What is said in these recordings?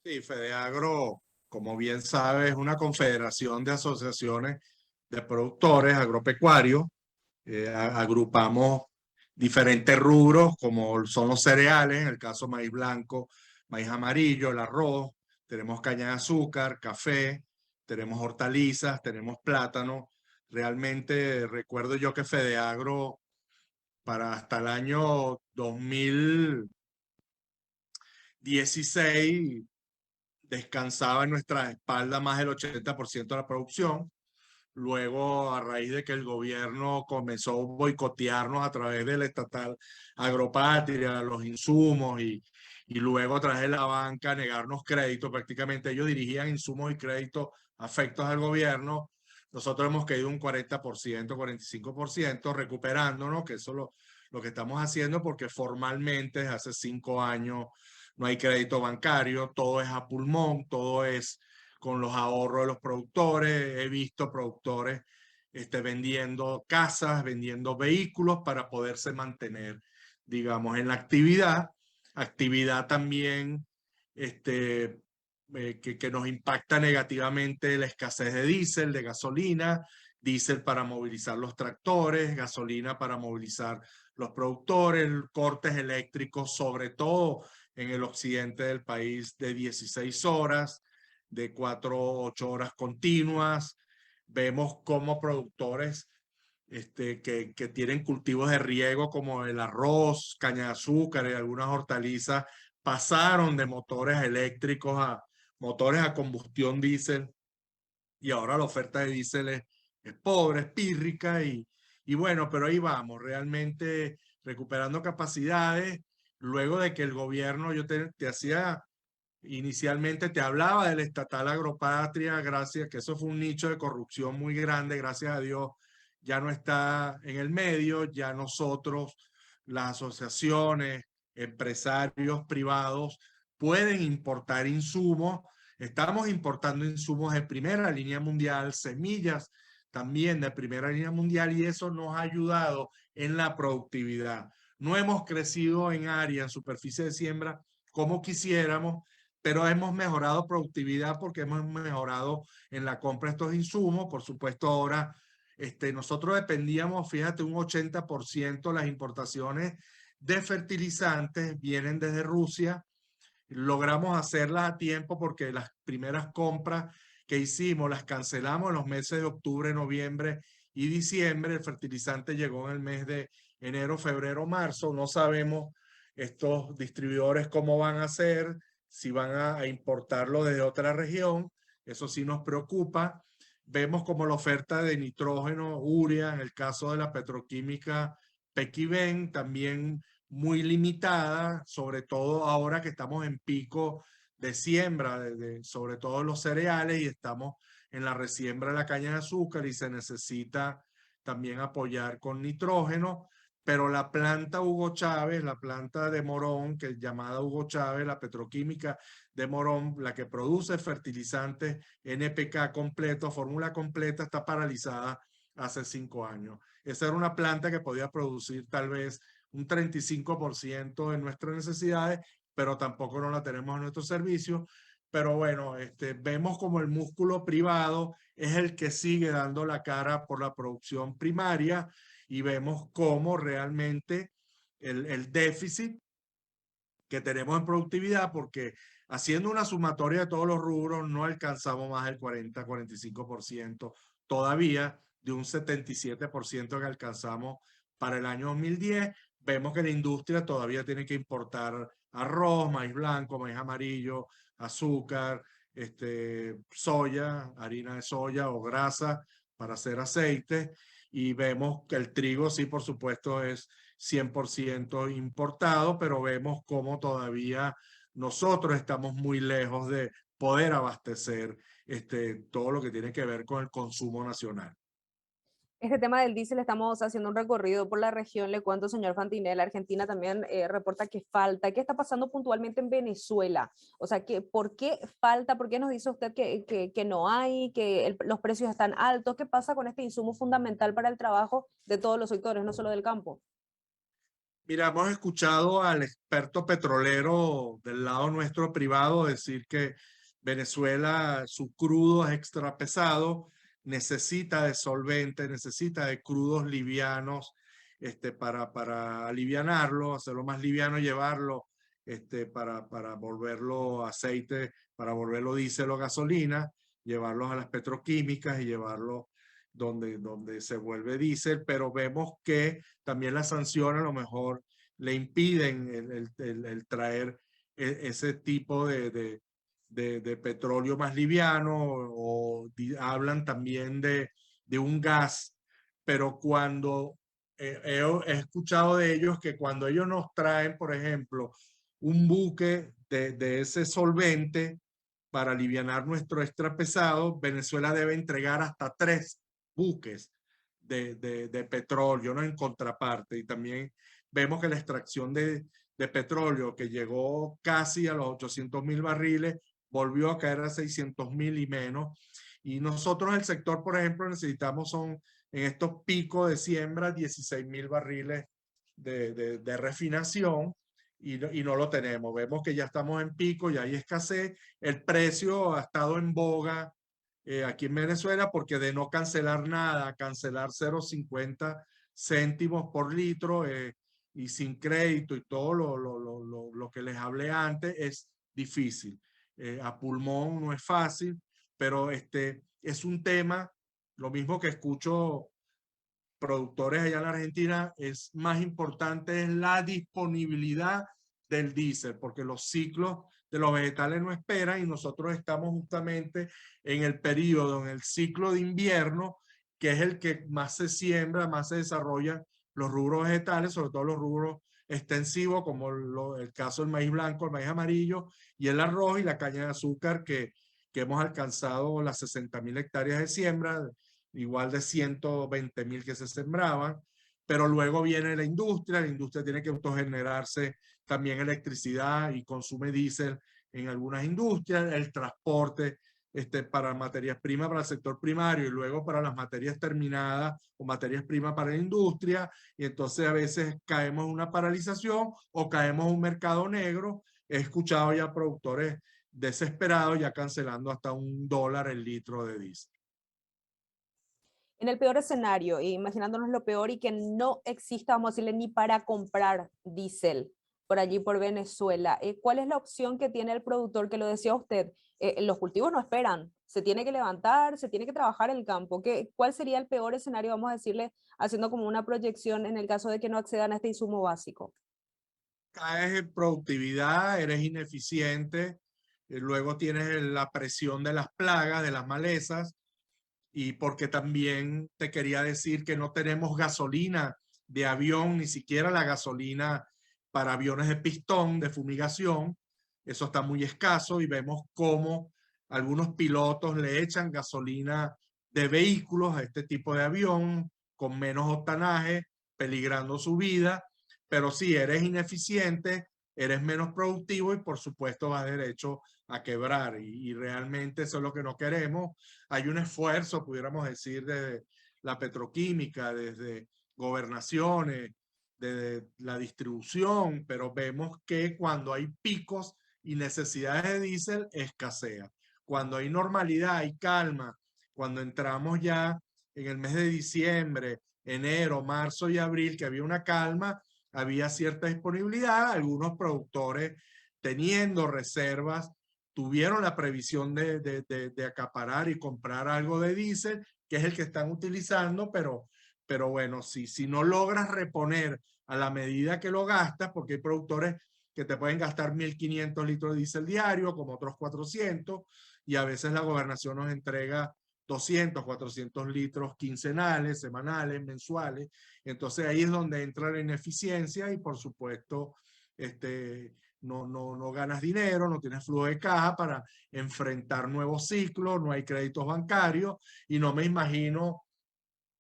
Sí, FedeAgro, como bien sabes, es una confederación de asociaciones de productores agropecuarios. Agrupamos diferentes rubros, como son los cereales, en el caso maíz blanco, maíz amarillo, el arroz, tenemos caña de azúcar, café, tenemos hortalizas, tenemos plátano. Realmente recuerdo yo que FedeAgro para hasta el año 2016 descansaba en nuestra espalda más del 80% de la producción. Luego, a raíz de que el gobierno comenzó a boicotearnos a través del estatal Agropatria, los insumos y luego a través de la banca negarnos crédito, prácticamente ellos dirigían insumos y créditos afectos al gobierno. Nosotros hemos caído un 40%, 45%, recuperándonos, que eso es lo que estamos haciendo porque formalmente desde hace 5 años no hay crédito bancario, todo es a pulmón, todo es con los ahorros de los productores. He visto productores vendiendo casas, vendiendo vehículos para poderse mantener, digamos, en la actividad. Actividad también que nos impacta negativamente la escasez de diésel, de gasolina, diésel para movilizar los tractores, gasolina para movilizar los productores, cortes eléctricos, sobre todo en el occidente del país, de 16 horas, de 4 a 8 horas continuas. Vemos cómo productores que tienen cultivos de riego como el arroz, caña de azúcar y algunas hortalizas pasaron de motores eléctricos a motores a combustión diésel, y ahora la oferta de diésel es pobre, es pírrica y bueno, pero ahí vamos, realmente recuperando capacidades. Luego de que el gobierno, yo te hacía inicialmente, te hablaba del estatal Agropatria, gracias, que eso fue un nicho de corrupción muy grande, gracias a Dios ya no está en el medio. Ya nosotros, las asociaciones, empresarios privados, pueden importar insumos. Estamos importando insumos de primera línea mundial, semillas también de primera línea mundial, y eso nos ha ayudado en la productividad. No hemos crecido en área, en superficie de siembra como quisiéramos, pero hemos mejorado productividad porque hemos mejorado en la compra de estos insumos. Por supuesto, ahora nosotros dependíamos, fíjate, un 80% de las importaciones de fertilizantes vienen desde Rusia. Logramos hacerlas a tiempo porque las primeras compras que hicimos las cancelamos en los meses de octubre, noviembre y diciembre. El fertilizante llegó en el mes de enero, febrero, marzo. No sabemos estos distribuidores cómo van a hacer, si van a importarlo desde otra región. Eso sí nos preocupa. Vemos como la oferta de nitrógeno, urea, en el caso de la petroquímica Pequiven, también muy limitada, sobre todo ahora que estamos en pico de siembra, sobre todo los cereales, y estamos en la resiembra de la caña de azúcar y se necesita también apoyar con nitrógeno. Pero la planta Hugo Chávez, la planta de Morón, que es llamada Hugo Chávez, la petroquímica de Morón, la que produce fertilizantes NPK completo, fórmula completa, está paralizada hace 5 años. Esa era una planta que podía producir tal vez un 35% de nuestras necesidades, pero tampoco no la tenemos en nuestro servicio. Pero bueno, vemos como el músculo privado es el que sigue dando la cara por la producción primaria, y vemos cómo realmente el déficit que tenemos en productividad, porque haciendo una sumatoria de todos los rubros no alcanzamos más del 40-45% todavía de un 77% que alcanzamos para el año 2010. Vemos que la industria todavía tiene que importar arroz, maíz blanco, maíz amarillo, azúcar, soya, harina de soya o grasa para hacer aceite. Y vemos que el trigo sí, por supuesto, es 100% importado, pero vemos cómo todavía nosotros estamos muy lejos de poder abastecer todo lo que tiene que ver con el consumo nacional. Este tema del diésel, estamos haciendo un recorrido por la región. Le cuento, señor Fantinel, Argentina también reporta que falta. ¿Qué está pasando puntualmente en Venezuela? O sea, ¿por qué falta? ¿Por qué nos dice usted que no hay, que los precios están altos? ¿Qué pasa con este insumo fundamental para el trabajo de todos los sectores, no solo del campo? Mira, hemos escuchado al experto petrolero del lado nuestro privado decir que Venezuela, su crudo es extra pesado, necesita de solventes, necesita de crudos livianos para alivianarlo, hacerlo más liviano, llevarlo para volverlo aceite, para volverlo diésel o gasolina, llevarlos a las petroquímicas y llevarlo donde se vuelve diésel, pero vemos que también las sanciones a lo mejor le impiden el traer ese tipo de petróleo más liviano o hablan también de un gas, pero cuando he escuchado de ellos que cuando ellos nos traen, por ejemplo, un buque de ese solvente para alivianar nuestro extra pesado, Venezuela debe entregar hasta 3 buques de petróleo, ¿no? En contraparte. Y también vemos que la extracción de petróleo, que llegó casi a los 800.000 barriles, volvió a caer a 600.000 y menos. Y nosotros, el sector, por ejemplo, necesitamos son en estos picos de siembra 16.000 barriles de refinación y no lo tenemos. Vemos que ya estamos en pico, ya hay escasez. El precio ha estado en boga aquí en Venezuela porque de no cancelar nada, cancelar 0,50 céntimos por litro y sin crédito y todo lo que les hablé antes es difícil. A pulmón no es fácil, pero es un tema, lo mismo que escucho productores allá en la Argentina, es más importante es la disponibilidad del diésel, porque los ciclos de los vegetales no esperan y nosotros estamos justamente en el periodo, en el ciclo de invierno, que es el que más se siembra, más se desarrollan los rubros vegetales, sobre todo los rubros extensivos, como el caso del maíz blanco, el maíz amarillo y el arroz y la caña de azúcar, que hemos alcanzado las 60.000 hectáreas de siembra, igual de 120.000 que se sembraban, pero luego viene la industria tiene que autogenerarse también electricidad y consume diésel en algunas industrias, el transporte para materias primas para el sector primario y luego para las materias terminadas o materias primas para la industria, y entonces a veces caemos en una paralización o caemos en un mercado negro. He escuchado ya productores desesperados ya cancelando hasta $1 el litro de diésel. En el peor escenario, imaginándonos lo peor y que no exista, vamos a decirle, ni para comprar diésel por allí, por Venezuela, ¿cuál es la opción que tiene el productor? Que lo decía usted, los cultivos no esperan, se tiene que levantar, se tiene que trabajar el campo. ¿Cuál sería el peor escenario, vamos a decirle, haciendo como una proyección en el caso de que no accedan a este insumo básico? Caes en productividad, eres ineficiente, luego tienes la presión de las plagas, de las malezas, y porque también te quería decir que no tenemos gasolina de avión, ni siquiera la gasolina para aviones de pistón, de fumigación, eso está muy escaso y vemos cómo algunos pilotos le echan gasolina de vehículos a este tipo de avión con menos octanaje, peligrando su vida, pero si eres ineficiente, eres menos productivo y por supuesto vas derecho a quebrar y realmente eso es lo que no queremos. Hay un esfuerzo, pudiéramos decir, de la petroquímica, desde gobernaciones, de la distribución, pero vemos que cuando hay picos y necesidades de diésel, escasea. Cuando hay normalidad y calma, cuando entramos ya en el mes de diciembre, enero, marzo y abril, que había una calma, había cierta disponibilidad, algunos productores teniendo reservas tuvieron la previsión de acaparar y comprar algo de diésel, que es el que están utilizando, pero bueno, si no logras reponer a la medida que lo gastas, porque hay productores que te pueden gastar 1.500 litros de diésel diario, como otros 400, y a veces la gobernación nos entrega 200, 400 litros quincenales, semanales, mensuales. Entonces ahí es donde entra la ineficiencia y por supuesto, no ganas dinero, no tienes flujo de caja para enfrentar nuevos ciclos, no hay créditos bancarios y no me imagino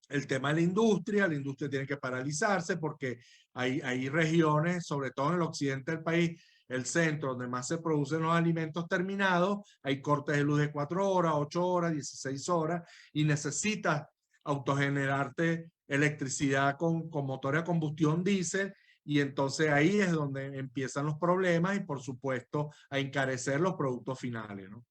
el tema de la industria tiene que paralizarse porque hay regiones, sobre todo en el occidente del país, el centro donde más se producen los alimentos terminados, hay cortes de luz de 4 horas, 8 horas, 16 horas y necesitas autogenerarte electricidad con motores a combustión diésel y entonces ahí es donde empiezan los problemas y por supuesto a encarecer los productos finales, ¿no?